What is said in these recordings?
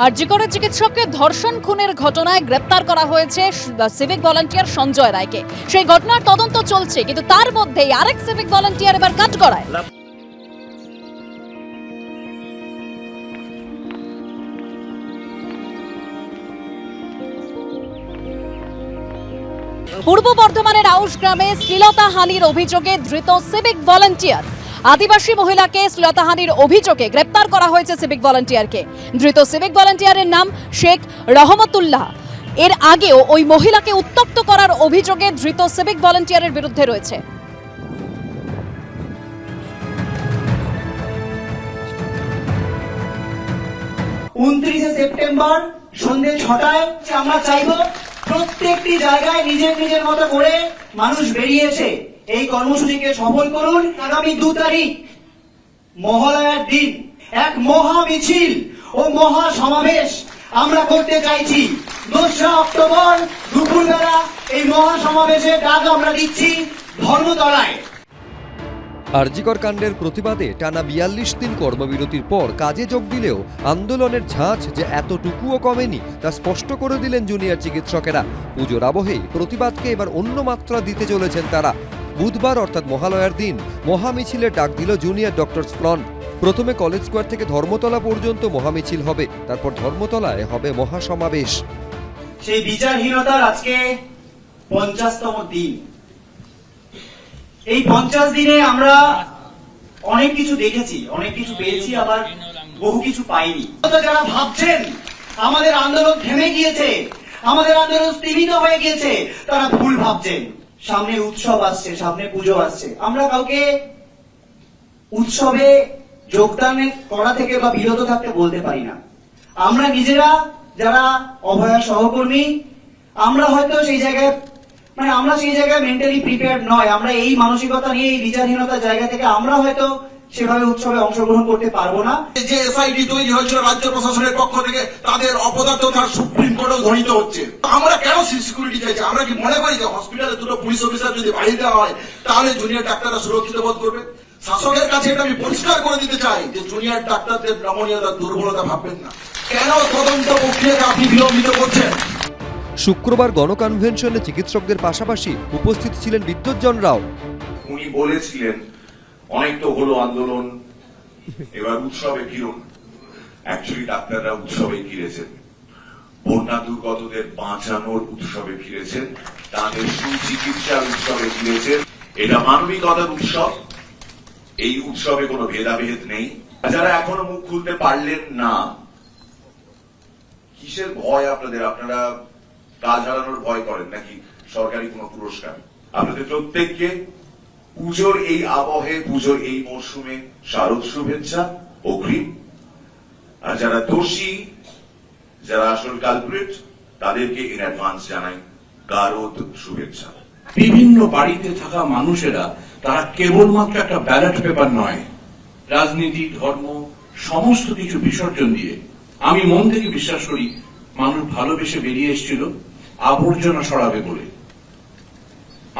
আরজিকরে চিকিৎসককে ধর্ষণ খুনের ঘটনায় গ্রেপ্তার করা হয়েছে সিভিক ভলান্টিয়ার সঞ্জয় রায়কে। সেই ঘটনার তদন্ত চলছে, কিন্তু তার মধ্যেই আরেক সিভিক ভলান্টিয়ার এবার কাঠগড়ায়। পূর্ব বর্ধমানের আউশ গ্রামে শ্লীলতাহানির অভিযোগে ধৃত সিভিক ভলান্টিয়ার। আদিবাসী মহিলাকে শ্লীলতাহানির অভিযোগে গ্রেপ্তার করা হয়েছে সিভিক ভলান্টিয়ারকে। ধৃত সিভিক ভলান্টিয়ারের নাম শেখ রহমতুল্লাহ। এর আগেও ওই মহিলাকে উত্ত্যক্ত করার অভিযোগে ধৃত সিভিক ভলান্টিয়ারের বিরুদ্ধে রয়েছে। 29 সেপ্টেম্বর সন্ধ্যে 6টায় আমরা চাইব প্রত্যেকটি জায়গায় নিজের নিজের মতো করে মানুষ বেরিয়েছে, এই কর্মসূচিকে সফল করুন। আগামী 2 তারিখ মহালয়ার দিন এক মহা মিছিল ও মহা সমাবেশ আমরা করতে চাইছি। 2 অক্টোবর দুপুরবেলা এই মহা সমাবেশের ডাক আমরা দিচ্ছি ধর্মতলায়। আরজিকর কাণ্ডের প্রতিবাদে টানা 42 দিন কর্মবিরতির পর কাজে যোগ দিলেও আন্দোলনের ঝাঁঝ যে এতটুকুও কমেনি তা স্পষ্ট করে দিলেন জুনিয়র চিকিৎসকেরা। পুজোর আবহেই প্রতিবাদকে এবার অন্য মাত্রা দিতে চলেছেন তারা। বুধবার অর্থাৎ মহালয়ার দিন মহামিছিলের ডাক দিল জুনিয়র ডক্টরস ফ্রন্ট। প্রথমে কলেজ স্কোয়ার থেকে ধর্মতলা পর্যন্ত মহামিছিল হবে, তারপর ধর্মতলায় হবে মহাসমাবেশ। সেই বিচারহীনতার আজকে 50তম দিন। এই 50 দিনে আমরা অনেক কিছু দেখেছি, অনেক কিছু পেয়েছি, আবার বহু কিছু পাইনি। যারা ভাবছেন আমাদের আন্দোলন থেমে গিয়েছে, আমাদের আন্দোলন স্থগিত হয়ে গিয়েছে, তারা ভুল ভাবছেন। সামনে উৎসব আসছে, সামনে পুজো আসছে। আমরা কাউকে উৎসবে যোগদান করা থেকে বা বিরত থাকতে বলতে পারি না। আমরা নিজেরা যারা অভয়া সহকর্মী, আমরা হয়তো সেই জায়গায় আমরা সেই জায়গায় মেন্টালি প্রিপেয়ার্ড নয়। আমরা এই মানসিকতা নিয়ে, এই বিচারহীনতার জায়গা থেকে আমরা হয়তো সেভাবে উৎসবে অংশগ্রহণ করতে পারবো না। যে এসআইটি তৈরি হয়েছিল রাজ্য প্রশাসনের পক্ষ থেকে, তাদের অপদার্থতা সুপ্রিম কোর্টেও ধ্বনিত হচ্ছে। আমরা কেন সিকিউরিটি চাইছি? আমরা কি মনে করি যে হসপিটালে 2টো পুলিশ অফিসার যদি বাড়িয়ে দেওয়া হয় তাহলে জুনিয়র ডাক্তাররা সুরক্ষিত বোধ করবে? শাসকের কাছে এটা আমি পরিষ্কার করে দিতে চাই যে জুনিয়র ডাক্তারদের নমনীয়তা, দুর্বলতা ভাববেন না। কেন তদন্ত প্রক্রিয়াকে আপনি বিলম্বিত করছেন? শুক্রবার গণকনভেনশনে চিকিৎসকদের পাশাপাশি উপস্থিত ছিলেন বিদ্যুৎজন রাও। উনি বলেছিলেন অনেক তো হলো আন্দোলন, এবার উৎসবে ফিরুন। অ্যাকচুয়ালি ডাক্তাররা উৎসবে ফিরেছেন, বন্যা দুর্গতদের বাঁচানোর উৎসবে ফিরেছেন, তাদের সুচিকিৎসার উৎসবে ফিরেছেন। এটা মানবিকতার উৎসব। এই উৎসবে কোনো ভেদাভেদ নেই। যারা এখনো মুখ খুলতে পারলেন না, কিসের ভয় আপনাদের? আপনারা কাজ হারানোর ভয় করেন নাকি সরকারি কোনো পুরস্কার? আপনাদের প্রত্যেককে পুজোর এই আবহে, পুজোর এই মরশুমে শারদ শুভেচ্ছা অগ্রিম। আর যারা দোষী, যারা আসল কালপ্রিট, তাদেরকে ইন অ্যাডভান্স জানাই গারদ শুভেচ্ছা। বিভিন্ন বাড়িতে থাকা মানুষেরা তারা কেবলমাত্র একটা ব্যালট পেপার নয়, রাজনীতি, ধর্ম সমস্ত কিছু বিসর্জন দিয়ে আমি মন থেকে বিশ্বাস করি মানুষ ভালোবেসে বেরিয়ে এসেছিল আবর্জনা সরাবে বলে।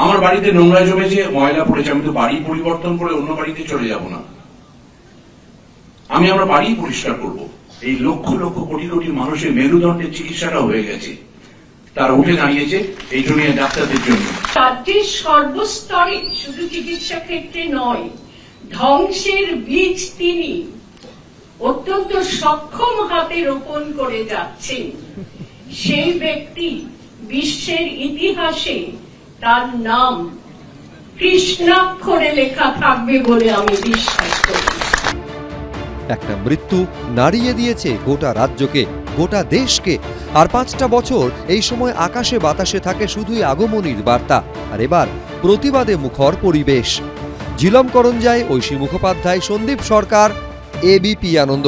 আমার বাড়িতে নোংরা জমেছে, ময়লা পড়েছে, আমি তো বাড়ি পরিবর্তন করে অন্য বাড়িতে চলে যাব না। আমরা বাড়ি পরিষ্কার করব। এই লক্ষ লক্ষ কোটি কোটি মানুষের মেরুদণ্ডের চিকিৎসাটা হয়ে গেছে, তারা উঠে দাঁড়িয়েছে এই জুনিয়র ডাক্তারদের জন্য। রাজ্যের সর্বস্তরে, শুধু চিকিৎসা ক্ষেত্রে নয়, ধ্বংসের বীজ তিনি অত্যন্ত সক্ষম হাতে রোপণ করে যাচ্ছেন। সেই ব্যক্তি বিশ্বের ইতিহাসে তার নাম কৃষ্ণাক্ষরে লেখা থাকবে বলে আমি বিশ্বাস করি। একটা মৃত্যু নাড়িয়ে দিয়েছে গোটা রাজ্যকে, গোটা দেশকে। আর 5টা বছর এই সময় আকাশে বাতাসে থাকে শুধুই আগমনীর বার্তা। আর এবার প্রতিবাদে মুখর পরিবেশ। ঝিলম করঞ্জাই, ঐশী মুখোপাধ্যায়, সন্দীপ সরকার, এবিপি আনন্দ।